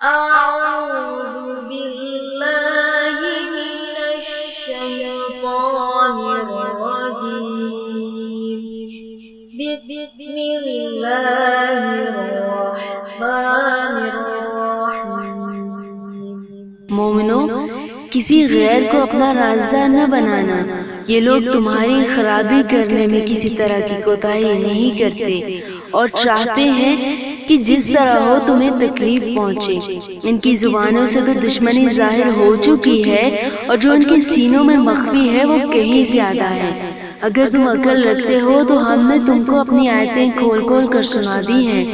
أعوذ بالله من الشيطان الرجيم بسم الله الرحمن الرحيم۔ مومنو، کسی غیر کو اپنا رازدار نہ بنانا۔ یہ لوگ تمہاری خرابی کرنے میں کسی طرح کی کوتاہی نہیں کرتے اور چاہتے ہیں کہ جس طرح ہو تمہیں تکلیف پہنچے۔ ان کی زبانوں سے تو دشمنی ظاہر ہو چکی ہے اور جو ان کے سینوں میں مخفی ہے وہ کہیں زیادہ ہے۔ اگر تم عقل رکھتے ہو تو ہم نے تم کو اپنی آیتیں کھول کھول کر سنا دی ہیں۔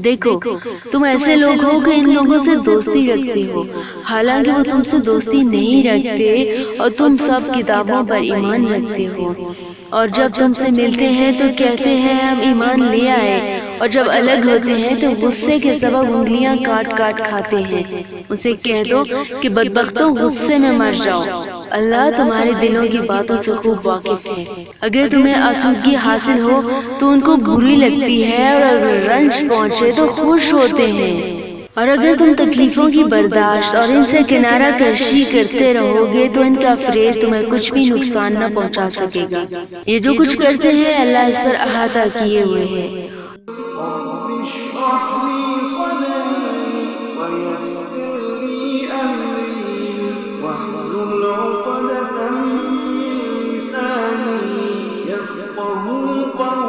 دیکھو، تم ایسے لوگ ہو کہ ان لوگوں سے دوستی رکھتے ہو، حالانکہ وہ تم سے دوستی نہیں رکھتے اور تم سب کتابوں پر ایمان رکھتے ہو، اور جب تم سے ملتے ہیں تو کہتے ہیں ہم ایمان لے آئے، اور جب الگ ہوتے ہیں تو غصے کے سبب انگلیاں کاٹ کاٹ کھاتے ہیں۔ اسے کہہ دو کہ بدبختوں غصے میں مر جاؤ، اللہ تمہارے دلوں کی باتوں سے خوب واقف ہے۔ اگر تمہیں آسودگی حاصل ہو تو ان کو بری لگتی ہے، اور اگر رنج پہنچے تو خوش ہوتے ہیں۔ اور اگر تم تکلیفوں کی برداشت اور ان سے کنارہ کشی کرتے رہو گے تو ان کا فریب تمہیں کچھ بھی نقصان نہ پہنچا سکے گا۔ یہ جو کچھ کرتے ہیں اللہ اس پر احاطہ کیے ہوئے ہے۔ رب اشرح لي صدري ويسر لي أمري واحلل عقدة من لساني يفقهوا قولي